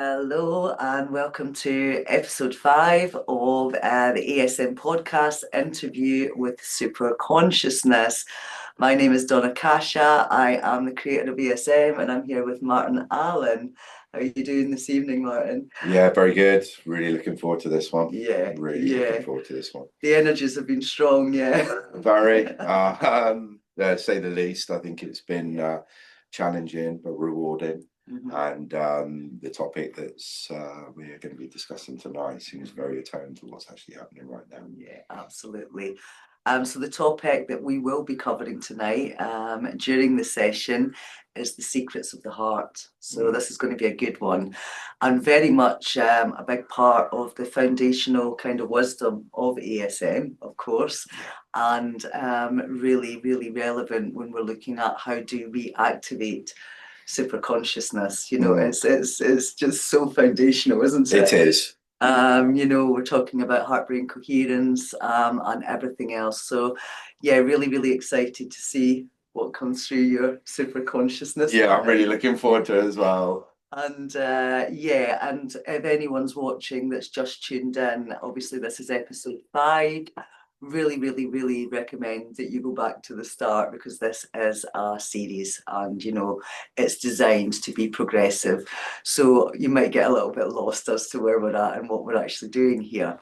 Hello and welcome to episode 5 of the ASM podcast interview with superconsciousness. My name is Donna Kasha. I am the creator of ASM and I'm here with Martin Allen. How are you doing this evening, Martin? Yeah, very good. Really looking forward to this one. Yeah, Really looking forward to this one. The energies have been strong, yeah. Very, say the least. I think it's been challenging but rewarding. And the topic that's we're going to be discussing tonight seems very attuned to what's actually happening right now. Yeah, absolutely. So the topic that we will be covering tonight during the session is the secrets of the heart. So this is going to be a good one, and very much a big part of the foundational kind of wisdom of ASM, of course, and really, really relevant when we're looking at how do we activate super consciousness. It's just so foundational, isn't it? It is. We're talking about heart-brain coherence and everything else. So, yeah, really, really excited to see what comes through your super consciousness. Yeah, I'm really looking forward to it as well. And and if anyone's watching that's just tuned in, obviously this is episode 5. Really, really, really recommend that you go back to the start because this is a series and, it's designed to be progressive. So you might get a little bit lost as to where we're at and what we're actually doing here.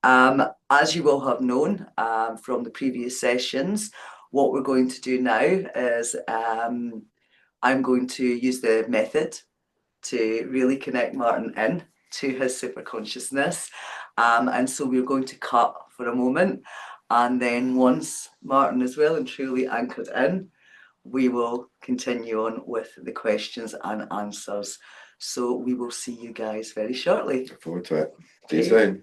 As you will have known from the previous sessions, what we're going to do now is I'm going to use the method to really connect Martin in to his super consciousness. And so we're going to cut for a moment. And then once Martin is well and truly anchored in, we will continue on with the questions and answers. So we will see you guys very shortly. Look forward to it. See you soon.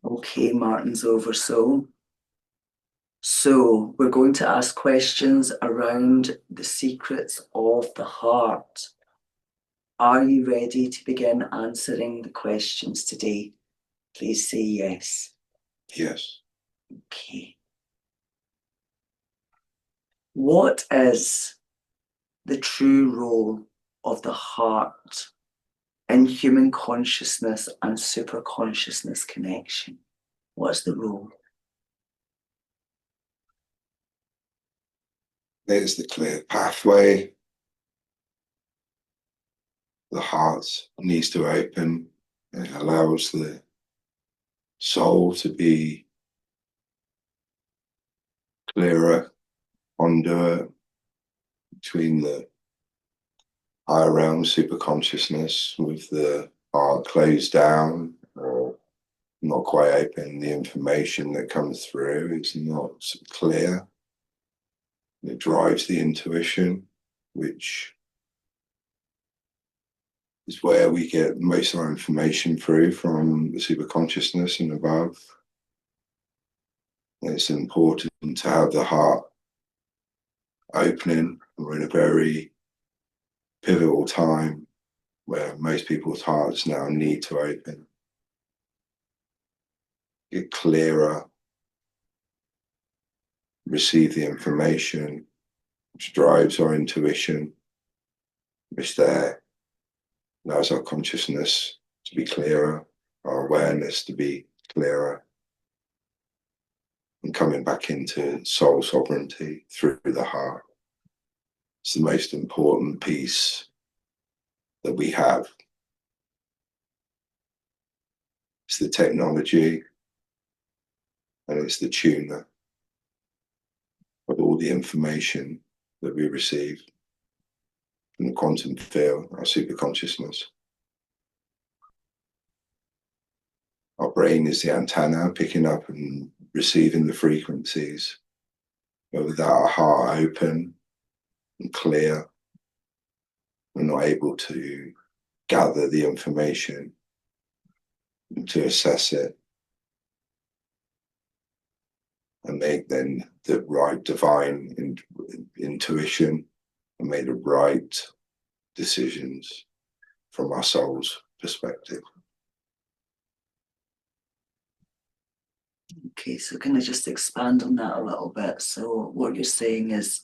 Okay, Martin's over. So we're going to ask questions around the secrets of the heart. Are you ready to begin answering the questions today? Please say yes. Yes. Okay. What is the true role of the heart in human consciousness and super consciousness connection? What's the role? There's the clear pathway. The heart needs to open. It allows the soul to be clearer conduit between the higher realm super consciousness with the heart closed down or not quite open. The information that comes through is not clear. It drives the intuition, which is where we get most of our information through from the super consciousness and above. It's important to have the heart opening. We're in a very pivotal time where most people's hearts now need to open, get clearer, receive the information which drives our intuition, which there allows our consciousness to be clearer, our awareness to be clearer, and coming back into soul sovereignty through the heart. It's the most important piece that we have. It's the technology and it's the tuner of all the information that we receive from the quantum field, our super consciousness. Our brain is the antenna picking up and receiving the frequencies, but without our heart open and clear, we're not able to gather the information and to assess it and make then the right divine intuition and make the right decisions from our soul's perspective. Okay, so can I just expand on that a little bit? So what you're saying is,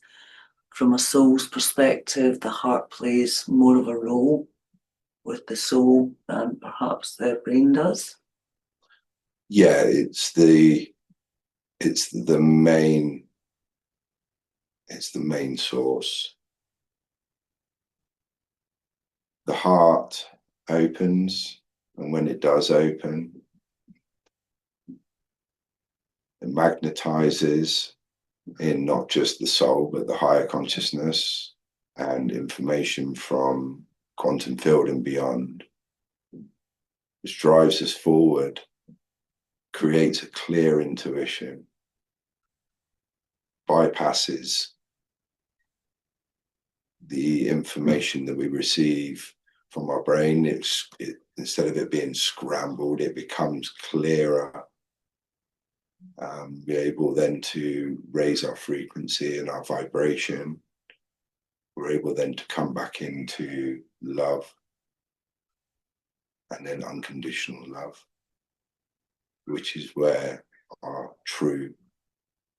from a soul's perspective, the heart plays more of a role with the soul than perhaps the brain does? Yeah, it's the main source. The heart opens, and when it does open, it magnetizes in not just the soul, but the higher consciousness and information from quantum field and beyond, which drives us forward, creates a clear intuition, bypasses the information that we receive from our brain. Instead of it being scrambled, it becomes clearer. We're able then to raise our frequency and our vibration. We're able then to come back into love, and then unconditional love, which is where our true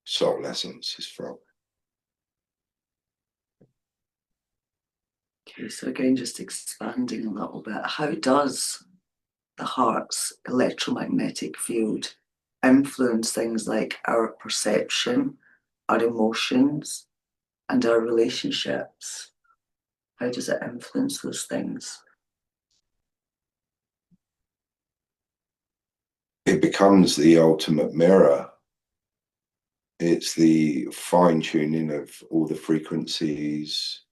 soul essence is from. Okay, so again, just expanding a little bit, how does the heart's electromagnetic field influence things like our perception, our emotions, and our relationships? How does it influence those things? It becomes the ultimate mirror. It's the fine-tuning of all the frequencies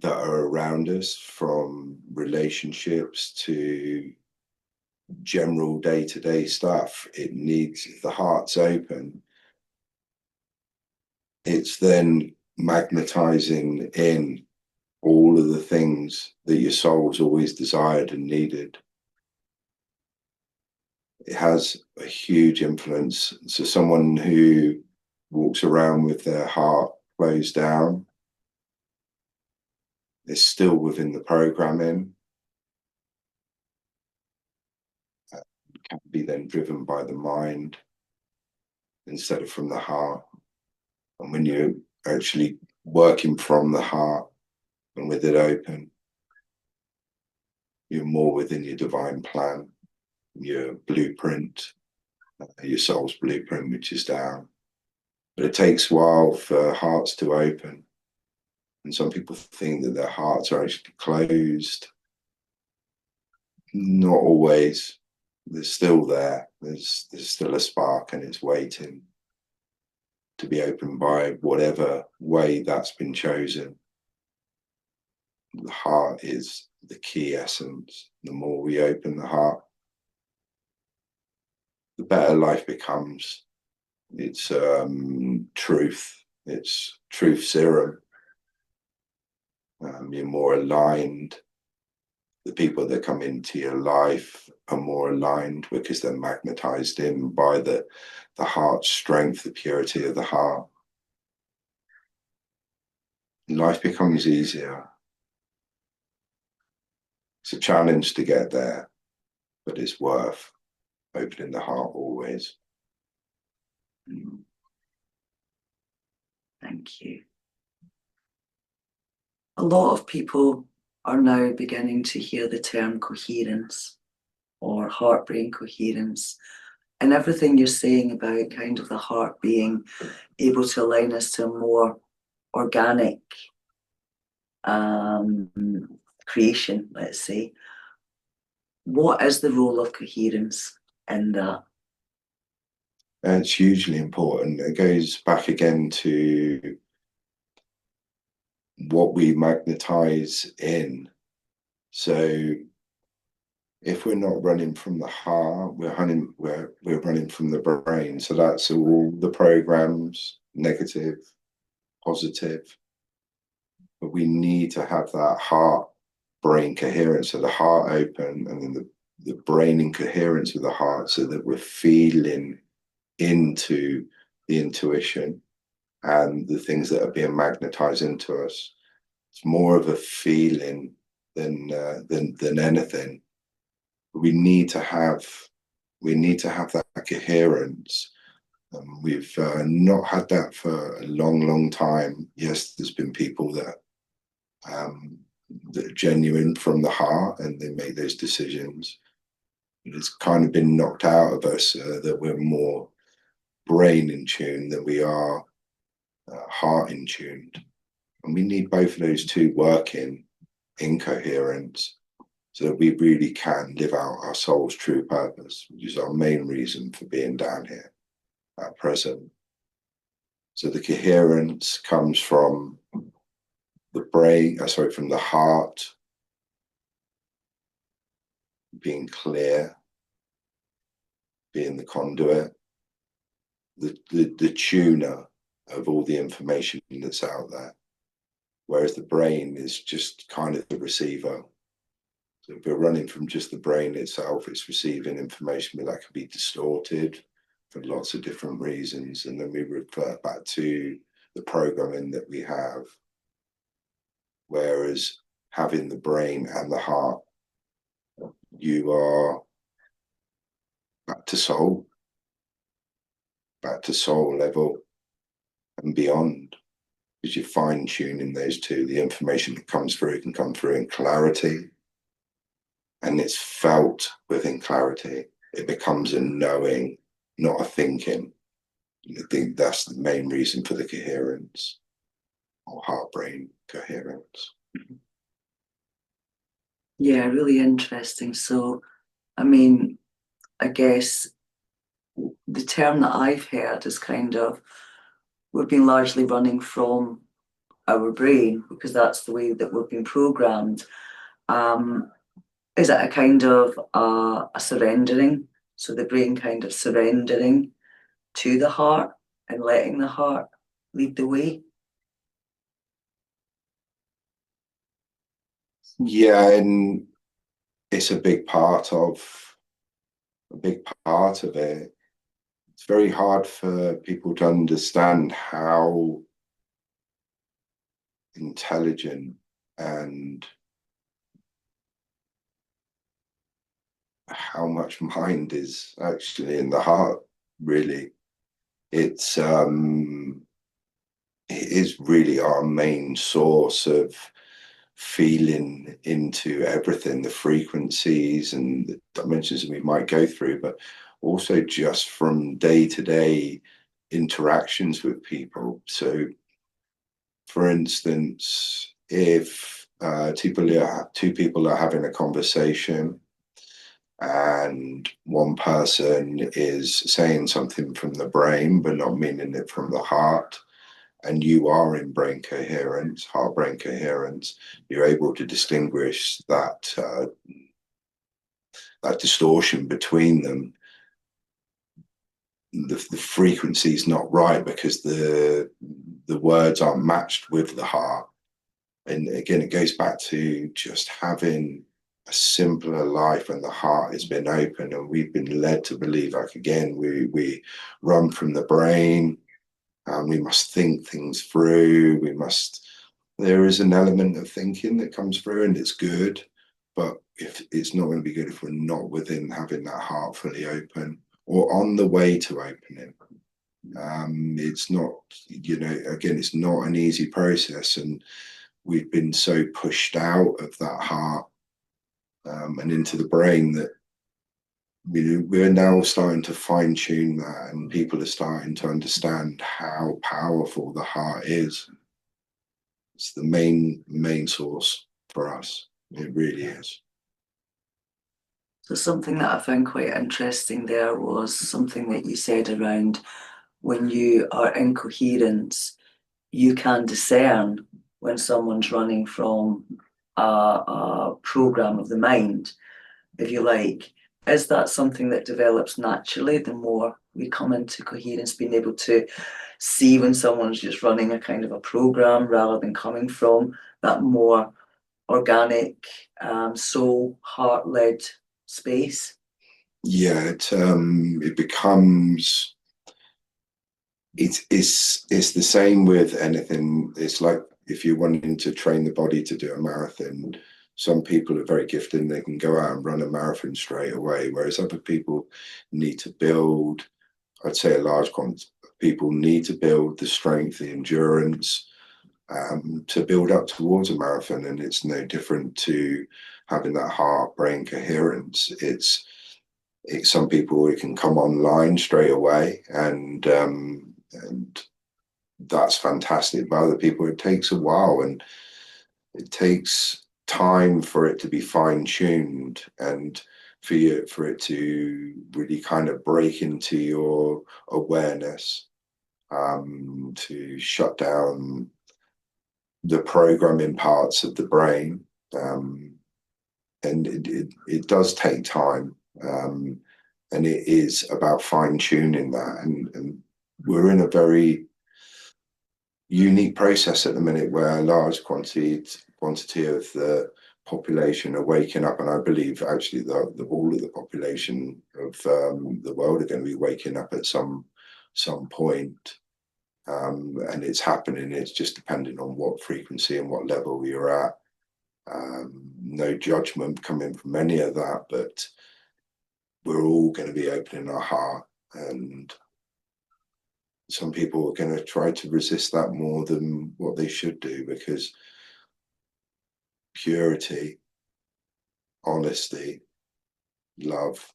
that are around us, from relationships to general day-to-day stuff. It needs, if the heart's open, it's then magnetizing in all of the things that your soul's always desired and needed. It has a huge influence. So someone who walks around with their heart closed down is still within the programming, can be then driven by the mind instead of from the heart. And when you're actually working from the heart and with it open, you're more within your divine plan, your blueprint, your soul's blueprint, which is down. But it takes a while for hearts to open. And some people think that their hearts are actually closed. Not always. They're still there. There's still a spark, and it's waiting to be opened by whatever way that's been chosen. The heart is the key essence. The more we open the heart, the better life becomes. It's truth. It's truth serum. You're more aligned. The people that come into your life are more aligned because they're magnetized in by the heart's strength, the purity of the heart. Life becomes easier. It's a challenge to get there, but it's worth opening the heart always. Thank you. A lot of people are now beginning to hear the term coherence or heart-brain coherence, and everything you're saying about kind of the heart being able to align us to a more organic creation, let's say. What is the role of coherence in that? And it's hugely important. It goes back again to what we magnetize in. So if we're not running from the heart, we're running from the brain. So that's all the programs, negative, positive. But we need to have that heart brain coherence, so the heart open, and then the brain in coherence with the heart, so that we're feeling into the intuition and the things that are being magnetized into us. It's more of a feeling than anything. We need to have that coherence. We've not had that for a long time. Yes, there's been people that that are genuine from the heart and they make those decisions. It's kind of been knocked out of us that we're more brain in tune than we are heart in tuned. And we need both of those two working in coherence so that we really can live out our soul's true purpose, which is our main reason for being down here at present. So the coherence comes from the brain, from the heart being clear, being the conduit, the tuner of all the information that's out there, whereas the brain is just kind of the receiver. So if we're running from just the brain itself, it's receiving information, but that can be distorted for lots of different reasons, and then we revert back to the programming that we have. Whereas having the brain and the heart, you are back to soul level and beyond, because you're fine tuning those two. The information that comes through can come through in clarity, and it's felt within clarity. It becomes a knowing, not a thinking. I think that's the main reason for the coherence, or heart-brain coherence. Yeah, really interesting. So, I mean, I guess the term that I've heard is kind of, we've been largely running from our brain because that's the way that we've been programmed. Is it a kind of a surrendering? So the brain kind of surrendering to the heart and letting the heart lead the way? Yeah, and it's a big part of it. It's very hard for people to understand how intelligent and how much mind is actually in the heart. Really, it's it is really our main source of feeling into everything, the frequencies and the dimensions that we might go through, but also just from day-to-day interactions with people. So for instance, if two people are having a conversation and one person is saying something from the brain but not meaning it from the heart, and you are in brain coherence, heart-brain coherence, you're able to distinguish that that distortion between them. The frequency is not right because the words aren't matched with the heart. And again, it goes back to just having a simpler life, and the heart has been open, and we've been led to believe, like, again, we run from the brain, and we must think things through. There is an element of thinking that comes through, and it's good, but if it's not going to be good if we're not within having that heart fully open or on the way to opening. It's not, again, it's not an easy process, and we've been so pushed out of that heart and into the brain that we're now starting to fine tune that, and people are starting to understand how powerful the heart is. It's the main source for us. It really is. So something that I found quite interesting there was something that you said around when you are in coherence, you can discern when someone's running from a program of the mind, if you like. Is that something that develops naturally the more we come into coherence, being able to see when someone's just running a kind of a program rather than coming from that more organic, soul, heart-led space? Yeah, it becomes it's the same with anything. It's like if you're wanting to train the body to do a marathon, some people are very gifted and they can go out and run a marathon straight away, whereas other people need to build, I'd say a large quantity of people need to build the strength, the endurance, to build up towards a marathon. And it's no different to having that heart-brain coherence. It's some people, it can come online straight away, and that's fantastic. But other people, it takes a while, and it takes time for it to be fine-tuned, and for it to really kind of break into your awareness, to shut down the programming parts of the brain. And it does take time, and it is about fine-tuning that, and we're in a very unique process at the minute where a large quantity of the population are waking up, and I believe actually the whole of the population of the world are going to be waking up at some point, and it's happening. It's just depending on what frequency and what level you're at. No judgment coming from any of that, but we're all going to be opening our heart, and some people are going to try to resist that more than what they should do, because purity, honesty, love,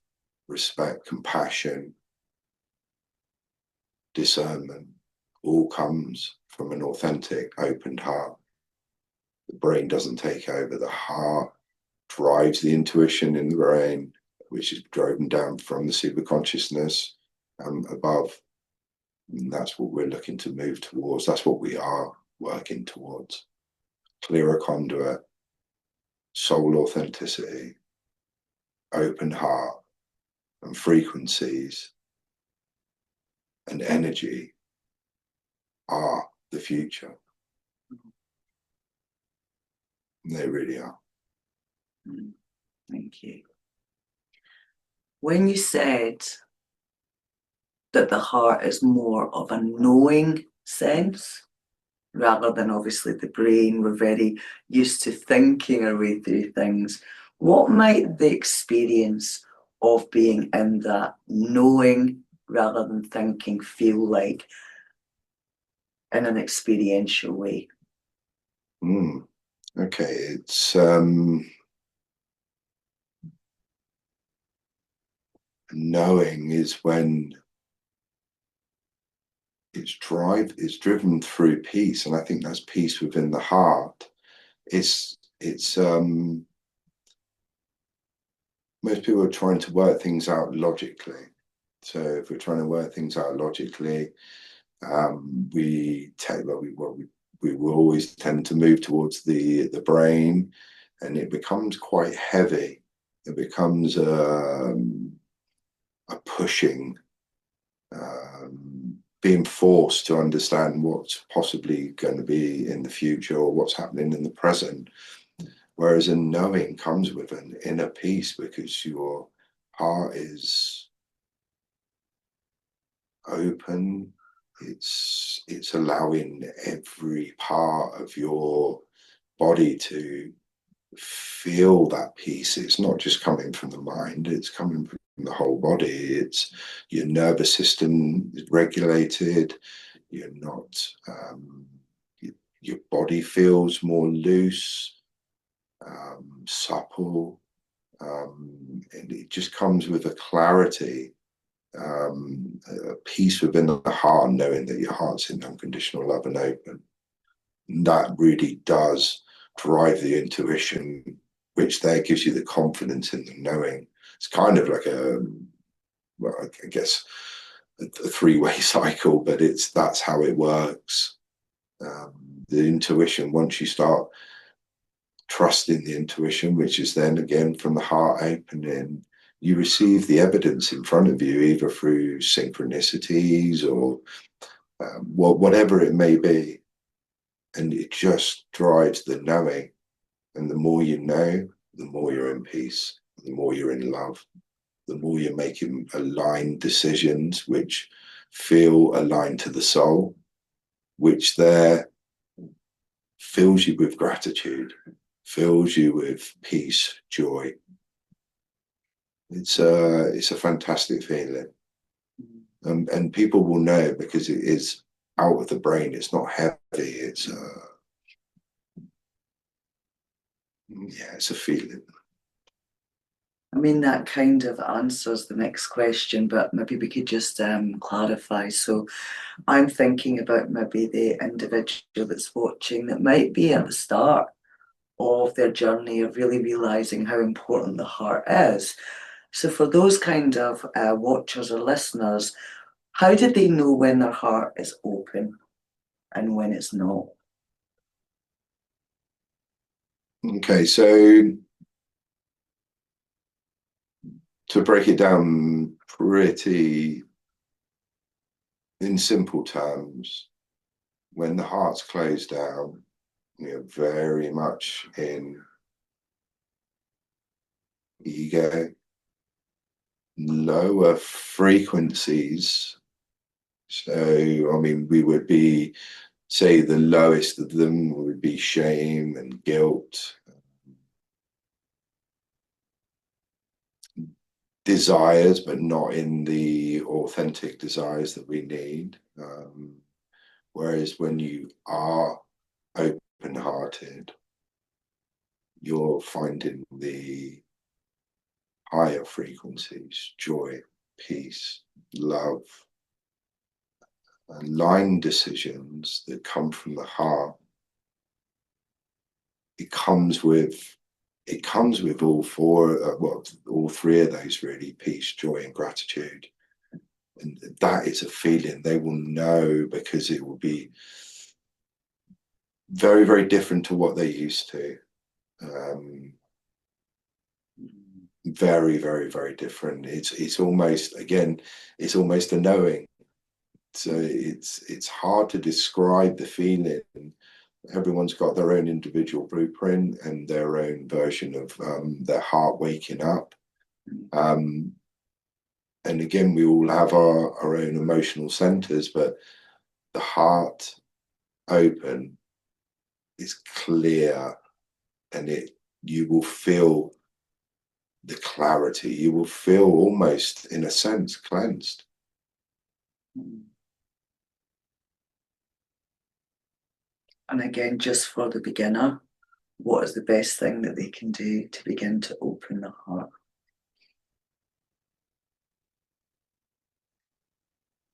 respect, compassion, discernment all comes from an authentic, opened heart. The brain doesn't take over. The heart drives the intuition in the brain, which is driven down from the superconsciousness above. And that's what we're looking to move towards. That's what we are working towards. Clearer conduit, soul authenticity, open heart, and frequencies and energy are the future. They really are. Thank you. When you said that the heart is more of a knowing sense rather than obviously the brain, we're very used to thinking our way through things. What might the experience of being in that knowing rather than thinking feel like in an experiential way? Okay, it's knowing is when it's driven through peace, and I think that's peace within the heart. It's most people are trying to work things out logically. So if we're trying to work things out logically, we will always tend to move towards the brain, and it becomes quite heavy. It becomes a pushing, being forced to understand what's possibly going to be in the future or what's happening in the present. Whereas a knowing comes with an inner peace, because your heart is open. It's allowing every part of your body to feel that peace. It's not just coming from the mind, it's coming from the whole body. It's your nervous system is regulated. You're not your body feels more loose, supple, and it just comes with a clarity, a peace within the heart, knowing that your heart's in unconditional love and open. And that really does drive the intuition, which there gives you the confidence in the knowing. It's kind of like I guess a three-way cycle, but that's how it works. The intuition, once you start trusting the intuition, which is then again from the heart opening, you receive the evidence in front of you, either through synchronicities or whatever it may be, and it just drives the knowing. And the more you know, the more you're in peace, the more you're in love, the more you're making aligned decisions which feel aligned to the soul, which they're fills you with gratitude, fills you with peace, joy. It's a fantastic feeling. And people will know because it is out of the brain. It's not heavy. It's it's a feeling. I mean, that kind of answers the next question, but maybe we could just clarify. So I'm thinking about maybe the individual that's watching that might be at the start of their journey of really realizing how important the heart is. So for those kind of watchers or listeners, how do they know when their heart is open and when it's not? Okay, so to break it down pretty in simple terms, when the heart's closed down, you're very much in ego, lower frequencies. So, I mean, we would be, say, the lowest of them would be shame and guilt, desires, but not in the authentic desires that we need. Whereas when you are open-hearted, you're finding the higher frequencies, joy, peace, love, aligned decisions that come from the heart. It comes with all four, all three of those really: peace, joy, and gratitude. And that is a feeling they will know, because it will be very, very different to what they're used to. Very, very, very different. It's almost, again, it's almost a knowing. So it's hard to describe the feeling. Everyone's got their own individual blueprint and their own version of their heart waking up. And again, we all have our own emotional centers, but the heart open is clear, and you will feel the clarity. You will feel almost, in a sense, cleansed. And again, just for the beginner, what is the best thing that they can do to begin to open the heart?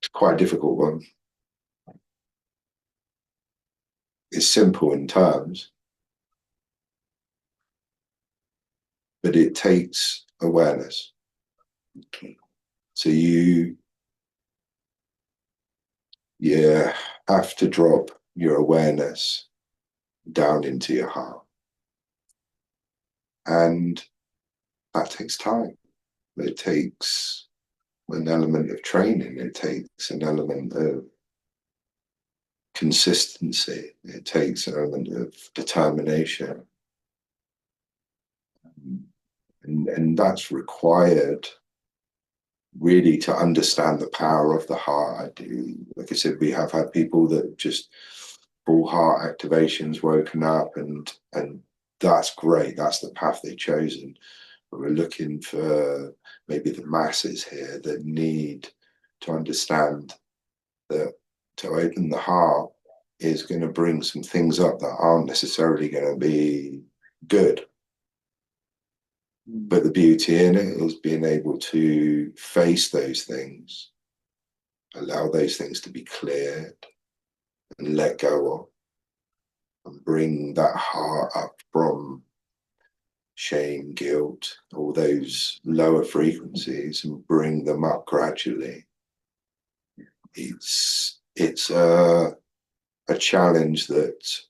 It's quite a difficult one. It's simple in terms, but it takes awareness. Okay. So you have to drop your awareness down into your heart. And that takes time. It takes an element of training. It takes an element of consistency. It takes an element of determination. And that's required, really, to understand the power of the heart. Like I said, we have had people that just full heart activations, woken up, and that's great. That's the path they've chosen. But we're looking for maybe the masses here that need to understand that to open the heart is going to bring some things up that aren't necessarily going to be good. But the beauty in it is being able to face those things, allow those things to be cleared and let go of, and bring that heart up from shame, guilt, all those lower frequencies, and bring them up gradually. It's a challenge that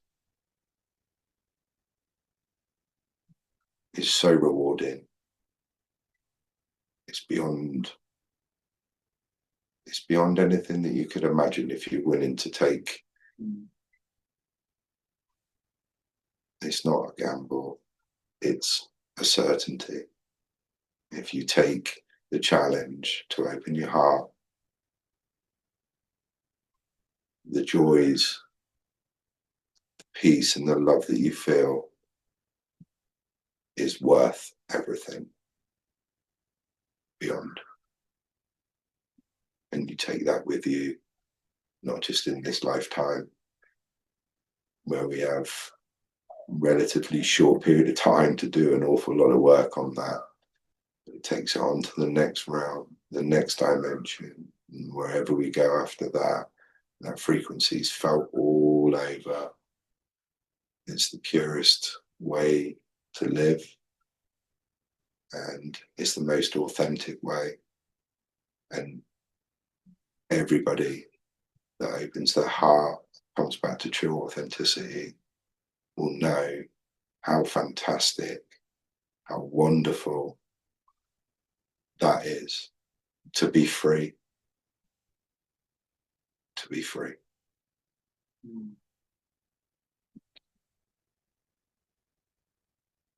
is so rewarding. It's beyond anything that you could imagine if you're willing to take. It's not a gamble, it's a certainty. If you take the challenge to open your heart, the joys, peace and the love that you feel is worth everything beyond. And you take that with you, not just in this lifetime, where we have relatively short period of time to do an awful lot of work on that. It takes it on to the next realm, the next dimension, and wherever we go after that, that frequency is felt all over. It's the purest way to live, and it's the most authentic way. And everybody that opens their heart, comes back to true authenticity, will know how fantastic, how wonderful that is, to be free. To be free.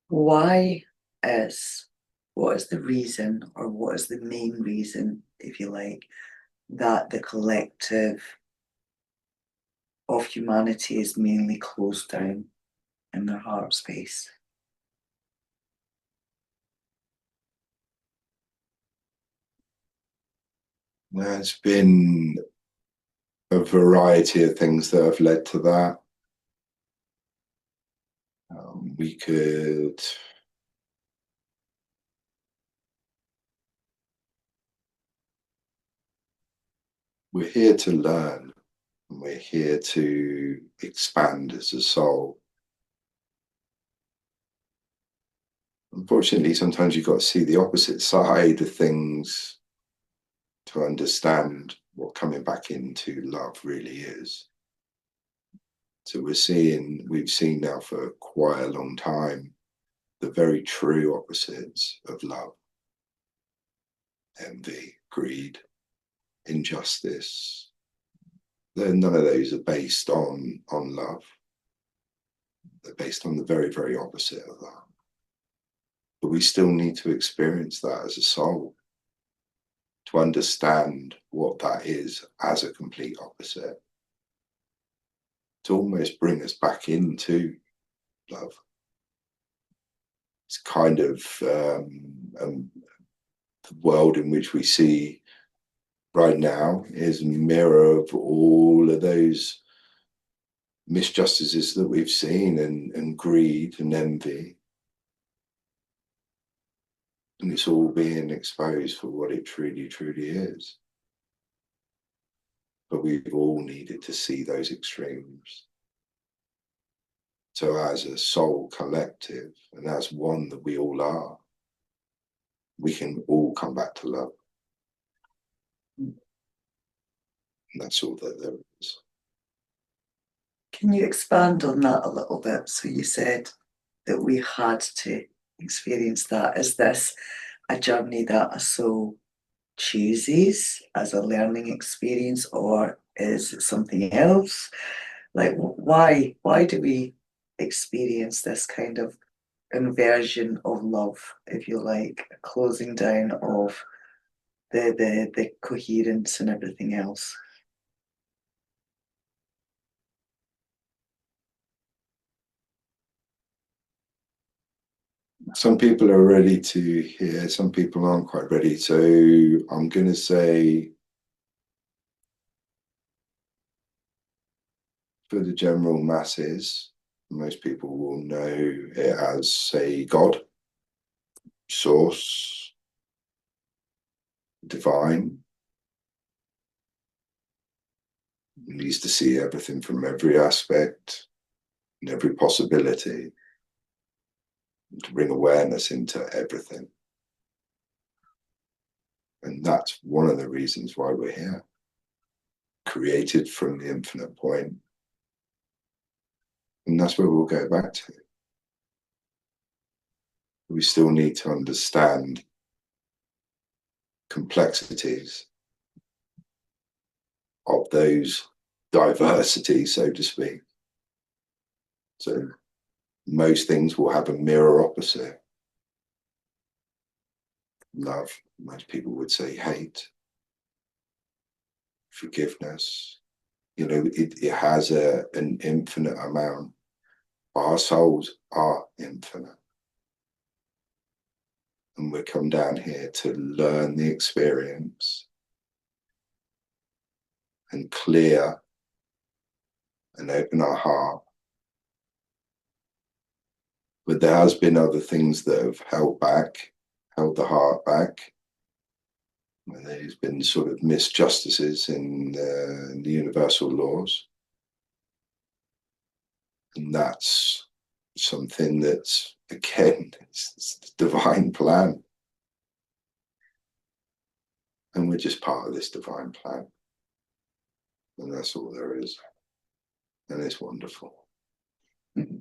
What is the reason, or what is the main reason, if you like, that the collective of humanity is mainly closed down in their heart space? There's been a variety of things that have led to that. We're here to learn, and we're here to expand as a soul. Unfortunately, sometimes you've got to see the opposite side of things to understand what coming back into love really is. So we've seen now for quite a long time the very true opposites of love: envy, greed, injustice. None of those are based on love. They're based on the very, very opposite of that. But we still need to experience that as a soul, to understand what that is as a complete opposite, to almost bring us back into love. It's kind of the world in which we see right now is a mirror of all of those misjustices that we've seen, and greed and envy. And it's all being exposed for what it truly, truly is. But we've all needed to see those extremes. So as a soul collective, and as one that we all are, we can all come back to love. And that's all that there is. Can you expand on that a little bit? So you said that we had to experience that. Is this a journey that a soul chooses as a learning experience, or is it something else? Like, why do we experience this kind of inversion of love, if you like, a closing down of the coherence and everything else? Some people are ready to hear, some people aren't quite ready. So I'm going to say, for the general masses, most people will know it as, say, God, source, divine. It needs to see everything from every aspect and every possibility, to bring awareness into everything. And that's one of the reasons why we're here, created from the infinite point. And that's where we'll go back to. We still need to understand complexities of those diversities, so to speak. So most things will have a mirror opposite. Love, most people would say hate. Forgiveness, it has an infinite amount Our souls are infinite. And we come down here to learn the experience and clear and open our heart. But there has been other things that have held the heart back. And there's been sort of misjustices in the universal laws. And that's something that's, again, it's the divine plan. And we're just part of this divine plan. And that's all there is. And it's wonderful. Thank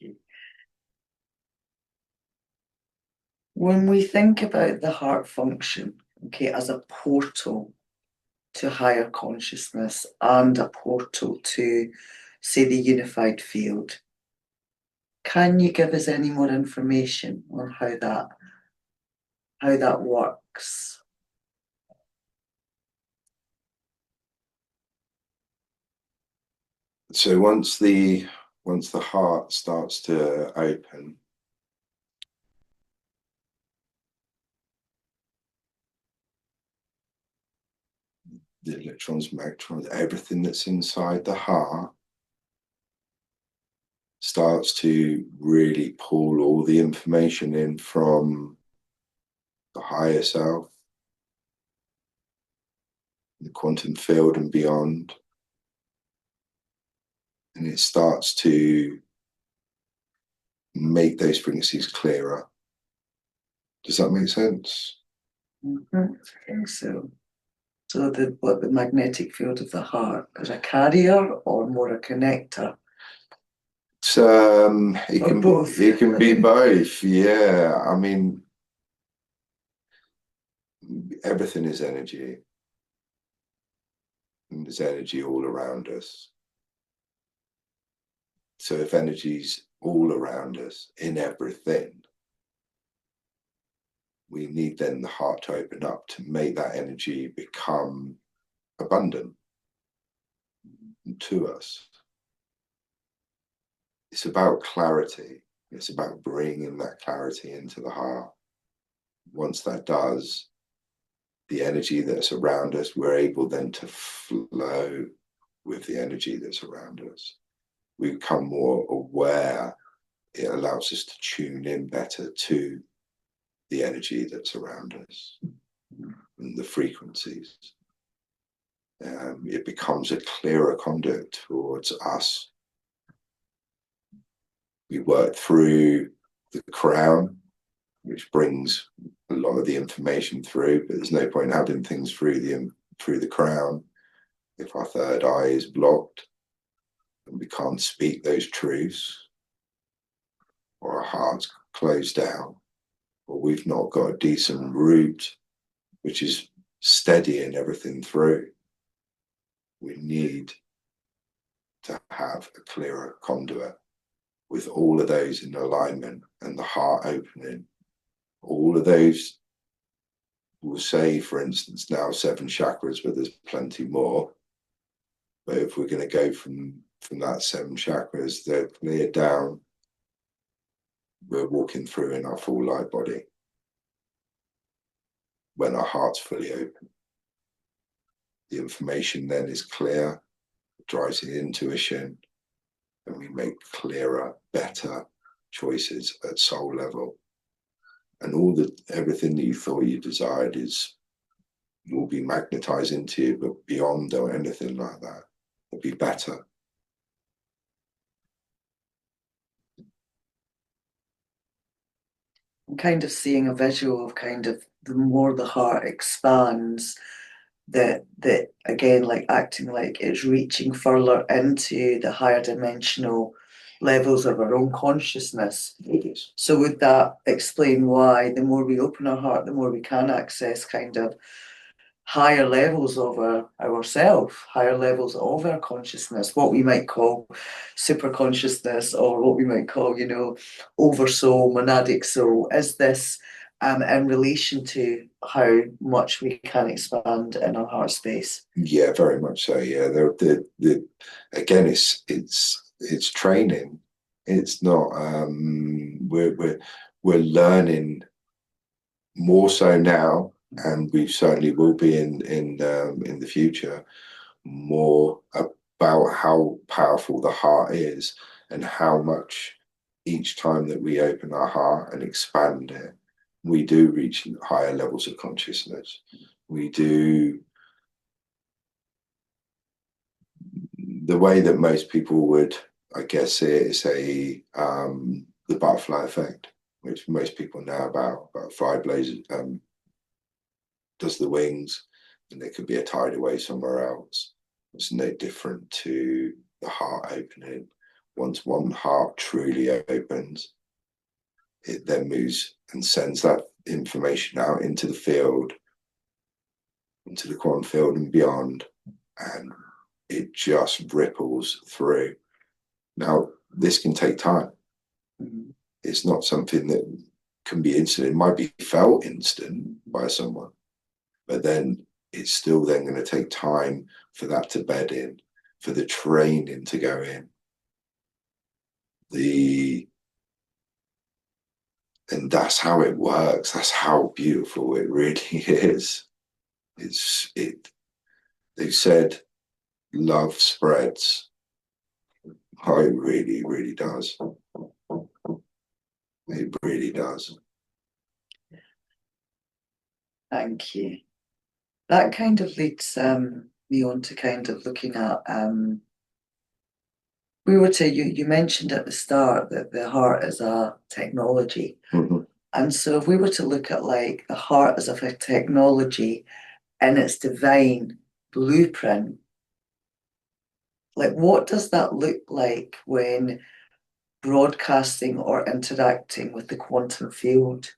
you. When we think about the heart function, okay, as a portal to higher consciousness and a portal to, say, the unified field, can you give us any more information on how that works? So once the heart starts to open, the electrons, electrons, everything that's inside the heart starts to really pull all the information in from the higher self, the quantum field and beyond. And it starts to make those frequencies clearer. Does that make sense? Mm-hmm. I think so. So the magnetic field of the heart is a carrier or more a connector? It can both. It can be both. Yeah, I mean, everything is energy, and there's energy all around us. So if energy's all around us in everything, we need then the heart to open up to make that energy become abundant to us. It's about clarity. It's about bringing that clarity into the heart. Once that does, the energy that's around us, we're able then to flow with the energy that's around us. We become more aware. It allows us to tune in better to the energy that's around us and the frequencies. It becomes a clearer conduit towards us. We work through the crown, which brings a lot of the information through, but there's no point having things through the crown if our third eye is blocked and we can't speak those truths, or our heart's closed down, or we've not got a decent root which is steadying everything through. We need to have a clearer conduit with all of those in alignment and the heart opening. All of those, we'll say, for instance, now 7 chakras, but there's plenty more. But if we're going to go from that 7 chakras, they're cleared down, we're walking through in our full light body when our heart's fully open. The information then is clear, it drives the intuition, and we make clearer, better choices at soul level. And everything that you thought you desired will be magnetized into you, but beyond or anything like that, it'll be better. I'm kind of seeing a visual of kind of the more the heart expands, that again, like acting like it's reaching further into the higher dimensional levels of our own consciousness. So would that explain why the more we open our heart, the more we can access kind of higher levels of ourself, higher levels of our consciousness, what we might call super consciousness, or what we might call, oversoul, monadic soul? Is this in relation to how much we can expand in our heart space. Yeah, very much so. Yeah, the again, it's training. It's not. We're learning more so now, and we certainly will be in the future, more about how powerful the heart is and how much each time that we open our heart and expand it, we do reach higher levels of consciousness. We do. The way that most people would, I guess, see it is the butterfly effect, which most people know about. But fly blows does the wings, and there could be a tide away somewhere else. It's no different to the heart opening. Once one heart truly opens, it then moves and sends that information out into the field, into the quantum field and beyond, and it just ripples through. Now, this can take time. It's not something that can be instant. It might be felt instant by someone, but then it's still then going to take time for that to bed in, for the training to go in. And that's how it works. That's how beautiful it really is. They said love spreads. Oh, it really, really does. It really does. Thank you. That kind of leads me on to kind of looking at you mentioned at the start that the heart is a technology. And so if we were to look at like the heart as a technology in its divine blueprint, like what does that look like when broadcasting or interacting with the quantum field?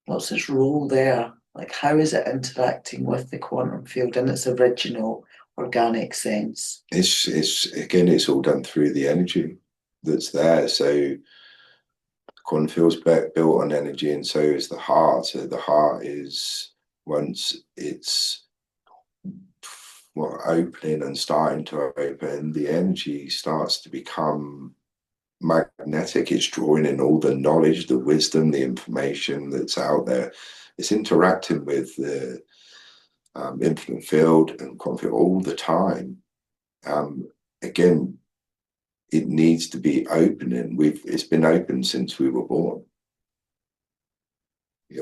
What's its role there? Like how is it interacting with the quantum field in its original organic sense? It's all done through the energy that's there. So quantum field's built on energy, and so is the heart. So the heart is, once it's opening and starting to open, the energy starts to become magnetic. It's drawing in all the knowledge, the wisdom, the information that's out there. It's interacting with the infinite field and quantum field all the time. Again, it needs to be opening. It's been open since we were born.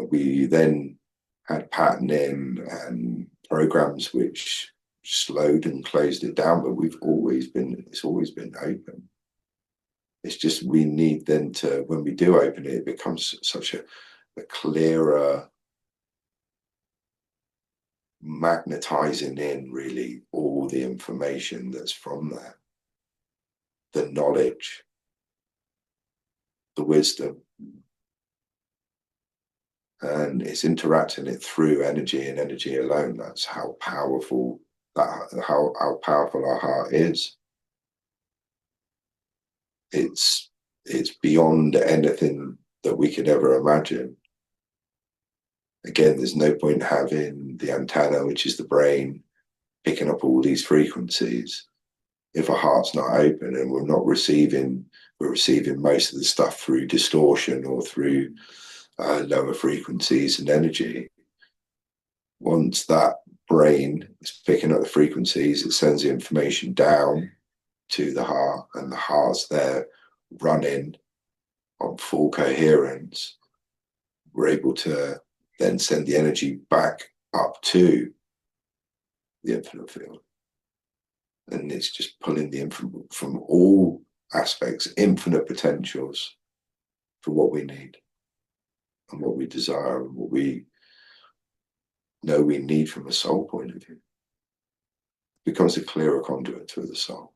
We then had patterning and programs which slowed and closed it down, but it's always been open. It's just we need then to, when we do open it, it becomes such a clearer, magnetizing in really all the information that's from there, the knowledge, the wisdom, and it's interacting it through energy and energy alone. That's how powerful how powerful our heart is. It's beyond anything that we could ever imagine. Again, there's no point having the antenna, which is the brain, picking up all these frequencies if our heart's not open and we're receiving most of the stuff through distortion or through lower frequencies and energy. Once that brain is picking up the frequencies, it sends the information down to the heart, and the heart's there running on full coherence. We're able to then send the energy back up to the infinite field. And it's just pulling the infinite from all aspects, infinite potentials for what we need and what we desire and what we know we need from a soul point of view. It becomes a clearer conduit to the soul.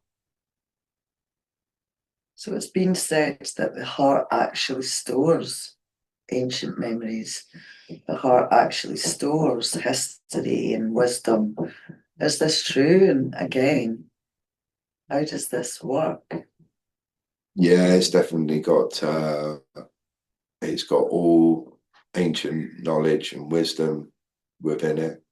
So it's been said that the heart actually stores ancient memories. The heart actually stores history and wisdom. Is this true? And again, how does this work? Yeah, it's definitely got it's got all ancient knowledge and wisdom within it.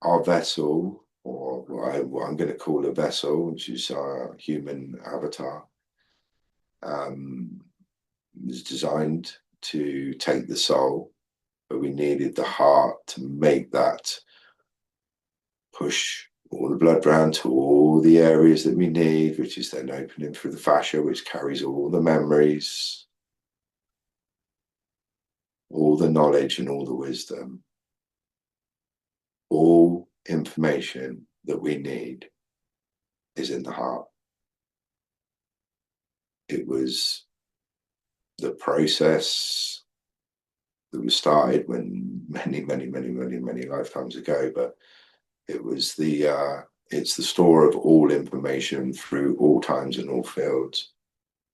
Our vessel, or what I'm going to call a vessel, which is our human avatar, is designed to take the soul, but we needed the heart to make that push all the blood round to all the areas that we need, which is then opening through the fascia, which carries all the memories, all the knowledge, and all the wisdom. All information that we need is in the heart. It was the process that was started when many lifetimes ago, but it was it's the store of all information through all times and all fields.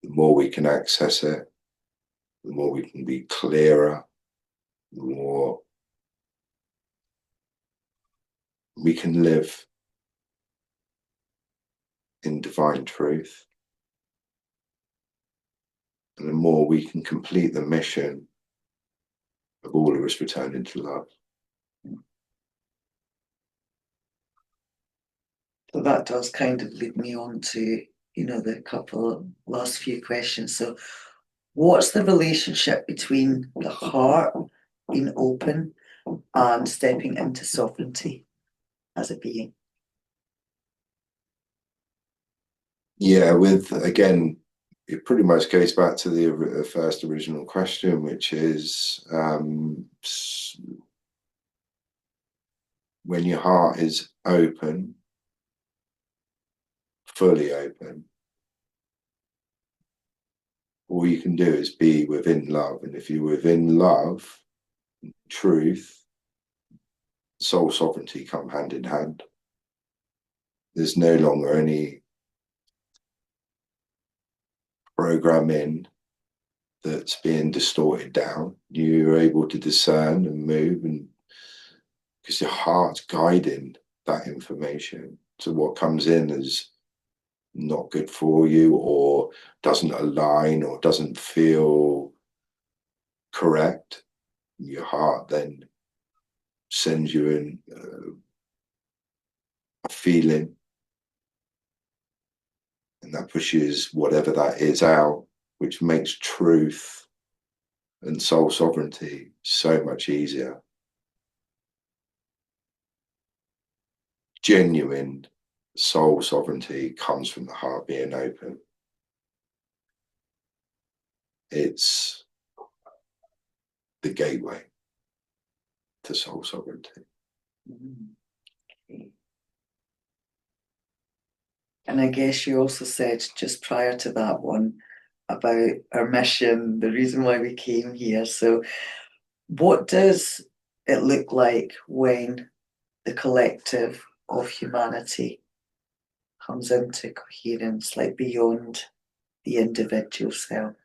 The more we can access it, the more we can be clearer, the more we can live in divine truth, and the more we can complete the mission of all of us returning to love. So that does kind of lead me on to, the couple of last few questions. So what's the relationship between the heart being open and stepping into sovereignty as a being? Yeah, with again, it pretty much goes back to the first original question, which is when your heart is open, fully open, all you can do is be within love. And if you're within love, truth, soul sovereignty come hand in hand. There's no longer any programming that's being distorted down. You're able to discern and move, and because your heart's guiding that information. So what comes in is not good for you, or doesn't align, or doesn't feel correct, your heart then sends you in a feeling, and that pushes whatever that is out, which makes truth and soul sovereignty so much easier. Genuine soul sovereignty comes from the heart being open. It's the gateway to soul sovereignty. Okay. And I guess you also said just prior to that one about our mission, the reason why we came here. So what does it look like when the collective of humanity comes into coherence, like beyond the individual self?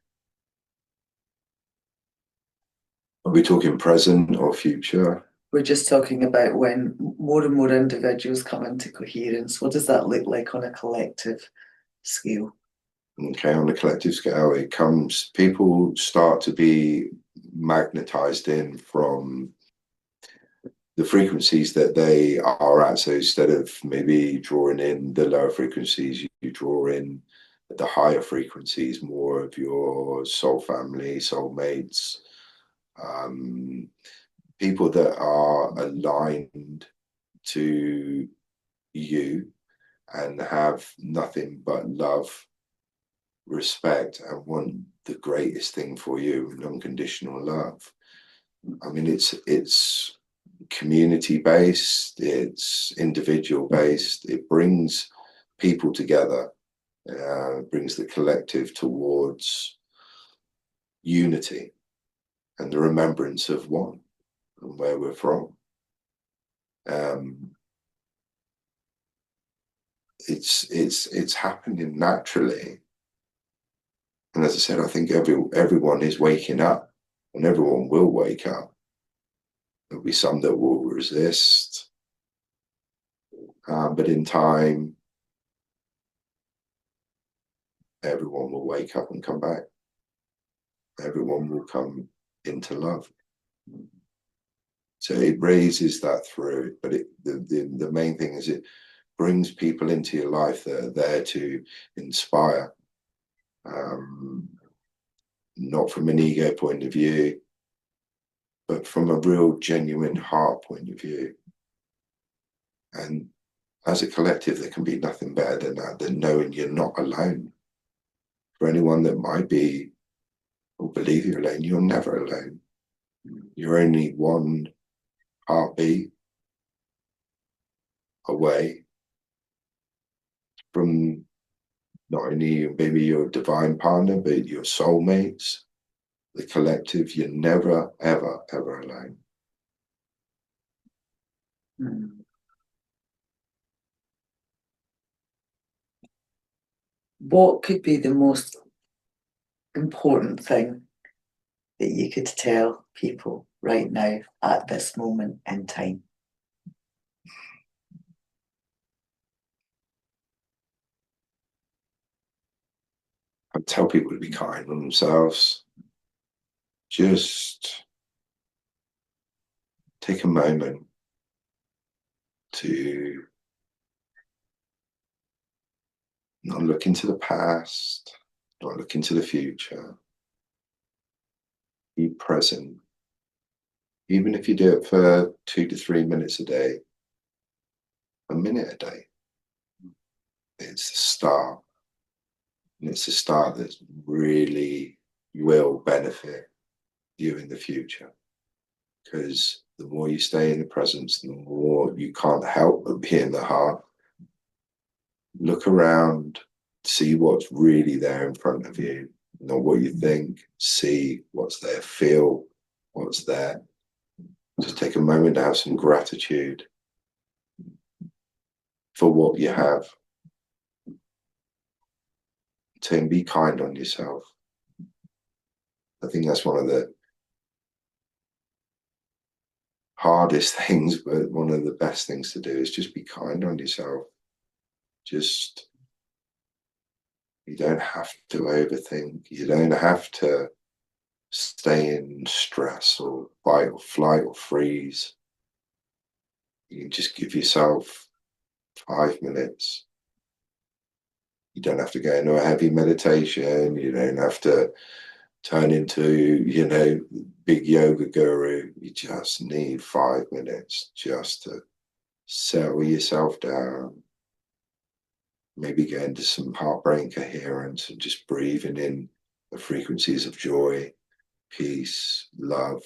Are we talking present or future? We're just talking about when more and more individuals come into coherence. What does that look like on a collective scale? Okay, on a collective scale, people start to be magnetized in from the frequencies that they are at. So instead of maybe drawing in the lower frequencies, you draw in the higher frequencies, more of your soul family, soul mates, people that are aligned to you and have nothing but love, respect, and want the greatest thing for you, and unconditional love. I mean, it's community based, it's individual based. It brings people together, brings the collective towards unity and the remembrance of one and where we're from. It's happening naturally, and as I said, I think everyone is waking up, and everyone will wake up. There'll be some that will resist, but in time, everyone will wake up and come back. Everyone will come into love. So it raises that through, but the main thing is it brings people into your life that are there to inspire, not from an ego point of view, but from a real genuine heart point of view. And as a collective, there can be nothing better than that, than knowing you're not alone. For anyone that might be or believe you're alone, you're never alone. You're only one heartbeat away from not only maybe your divine partner, but your soulmates, the collective. You're never, ever, ever alone. What could be the most important thing that you could tell people right now at this moment in time? I tell people to be kind on themselves. Just take a moment to not look into the past, not look into the future. Be present. Even if you do it for 2 to 3 minutes a day, a minute a day, it's the start. And it's a start that really will benefit you in the future. Because the more you stay in the presence, the more you can't help but be in the heart. Look around, see what's really there in front of you, not what you think. See what's there, feel what's there. Just take a moment to have some gratitude for what you have. And be kind on yourself. I think that's one of the hardest things, but one of the best things to do is just be kind on yourself. Just, you don't have to overthink. You don't have to stay in stress or fight or flight or freeze. You can just give yourself 5 minutes. You don't have to go into a heavy meditation. You don't have to turn into, big yoga guru. You just need 5 minutes just to settle yourself down. Maybe get into some heart-brain coherence and just breathing in the frequencies of joy, peace, love,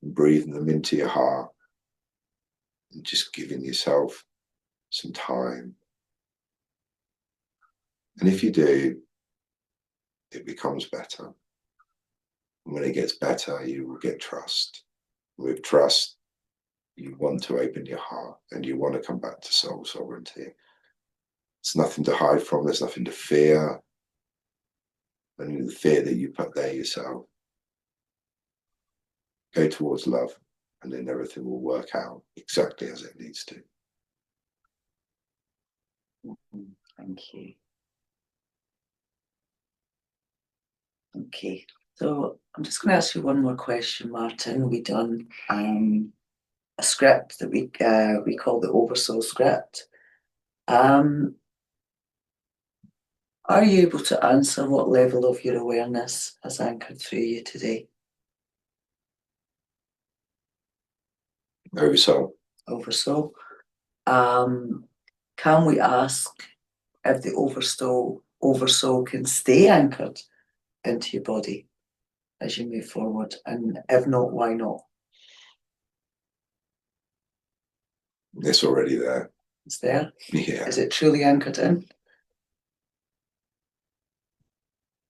and breathing them into your heart and just giving yourself some time. And if you do, it becomes better. And when it gets better, you will get trust. With trust, you want to open your heart and you want to come back to soul sovereignty. There's nothing to hide from, there's nothing to fear. Only the fear that you put there yourself. Go towards love, and then everything will work out exactly as it needs to. Thank you. Okay, so I'm just going to ask you one more question, Martin. We done a script that we call the Oversoul script. Are you able to answer what level of your awareness has anchored through you today? Oversoul. Oversoul. Can we ask if the oversoul can stay anchored into your body as you move forward? And if not, why not? It's already there. It's there? Yeah. Is it truly anchored in?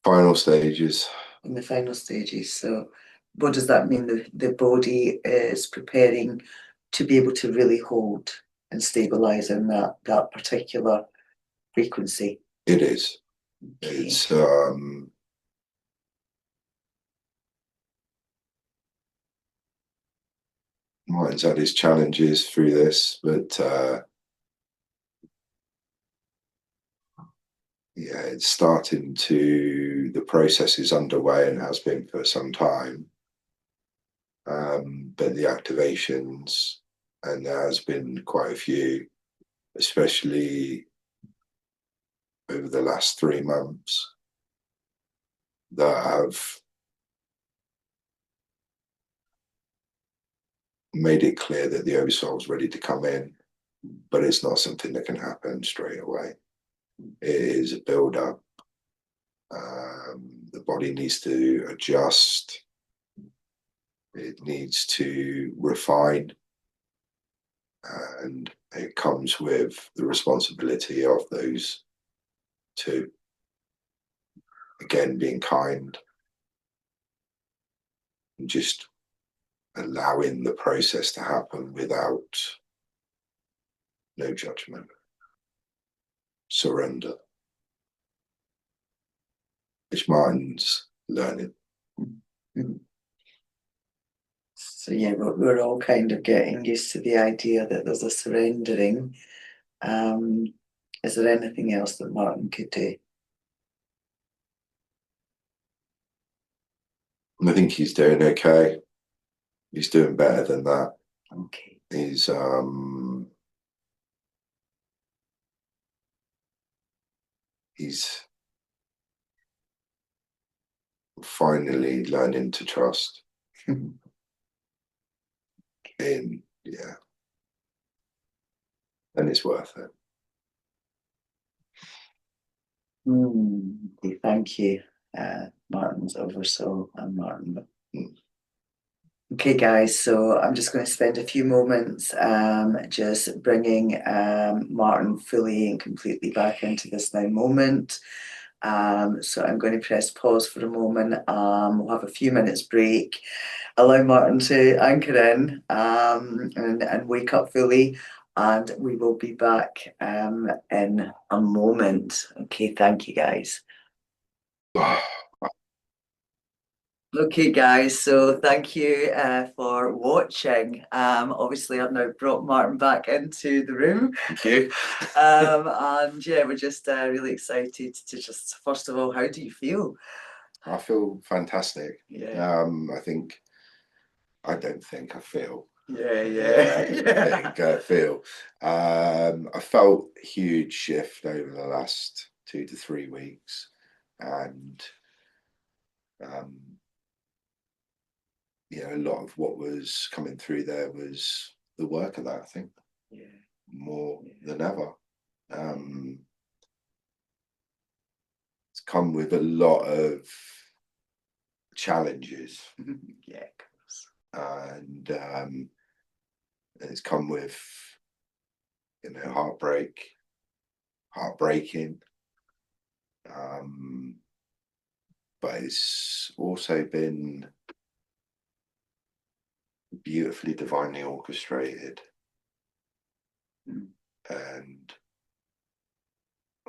Final stages. In the final stages. So what does that mean? The body is preparing to be able to really hold and stabilize in that particular frequency. It is. Okay. It's Martin's had his challenges through this, but yeah, it's starting to, the process is underway and has been for some time. But the activations, and there has been quite a few, especially over the last 3 months, that have made it clear that the oversoul is ready to come in, but it's not something that can happen straight away. It is a build up. The body needs to adjust. It needs to refine, and it comes with the responsibility of those two. Again, being kind and just allowing the process to happen without no judgment, surrender, which Martin's learning. So yeah, we're all kind of getting used to the idea that there's a surrendering. Is there anything else that Martin could do? I think he's doing okay. He's doing better than that. Okay. He's finally learning to trust in, yeah, and it's worth it. Okay, thank you, Martin's oversoul and Martin. Okay, guys, so I'm just going to spend a few moments just bringing Martin fully and completely back into this now moment. So I'm going to press pause for a moment. We'll have a few minutes break, allow Martin to anchor in and wake up fully, and we will be back in a moment. Okay, thank you, guys. Okay, guys, so thank you for watching. Obviously, I've now brought Martin back into the room. Thank you. And yeah, we're just really excited to just, first of all, how do you feel? I feel fantastic. Yeah. I feel. Yeah. I feel. I felt a huge shift over the last 2 to 3 weeks, and a lot of what was coming through there was the work of that. I think more than ever. It's come with a lot of challenges. Yeah, of course. And it's come with heartbreaking, but it's also been beautifully divinely orchestrated, and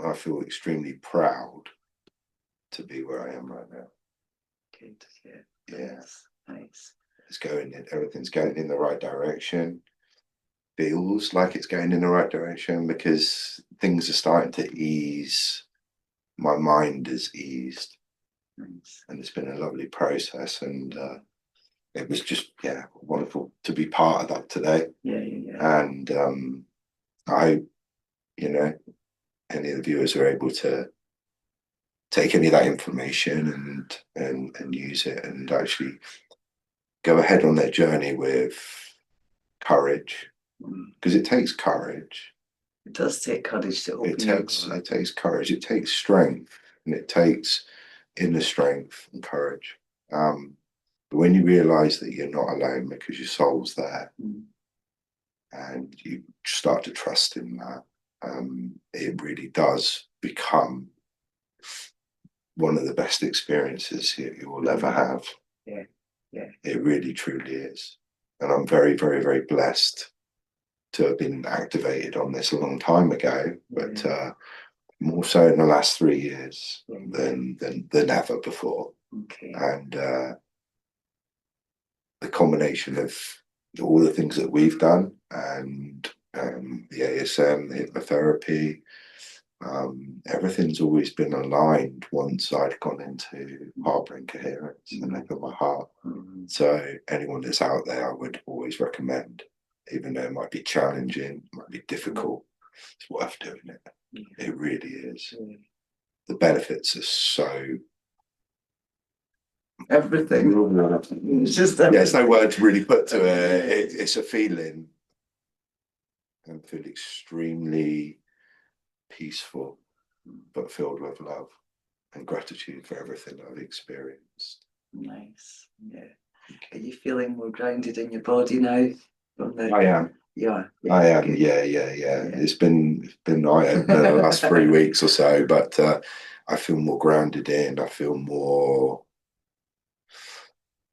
I feel extremely proud to be where I am right now. Good. Yeah. Nice. Everything's going in the right direction. Feels like it's going in the right direction because things are starting to ease. My mind is eased. Nice. And it's been a lovely process, and it was just wonderful to be part of that today. And I hope any of the viewers are able to take any of that information and use it and actually go ahead on their journey with courage, because it takes courage. It does take courage to open It takes courage. It takes strength, and it takes inner strength and courage. But when you realize that you're not alone because your soul's there, and you start to trust in that, it really does become one of the best experiences you will ever have. It really truly is. And I'm very, very, very blessed to have been activated on this a long time ago, but more so in the last 3 years than ever before. And the combination of all the things that we've done, and the ASM, the hypnotherapy, Everything's always been aligned once I'd gone into heartbrain coherence and opened my heart. So anyone that's out there, I would always recommend, even though it might be challenging, might be difficult, it's worth doing it. It really is. The benefits are so everything. It's just there's no word to really put to it. It's a feeling. I feel extremely peaceful, but filled with love and gratitude for everything I've experienced. Nice. Yeah. Are you feeling more grounded in your body now? I am. Yeah. I am. Yeah. It's been eye-opener the last 3 weeks or so, but I feel more grounded in. I feel more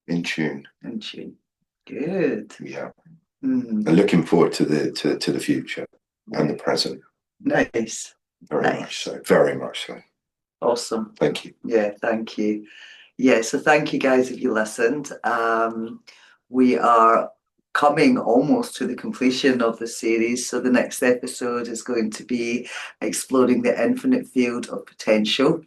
in tune. In tune. Good. Yeah. And looking forward to the future and the present. Nice. Very much so. Very much so. Awesome. Thank you. Yeah, thank you. Yeah, so thank you guys if you listened. We are coming almost to the completion of the series. So the next episode is going to be exploring the infinite field of potential.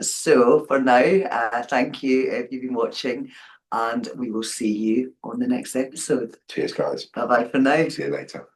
So for now, thank you if you've been watching, and we will see you on the next episode. Cheers, guys. Bye bye for now. See you later.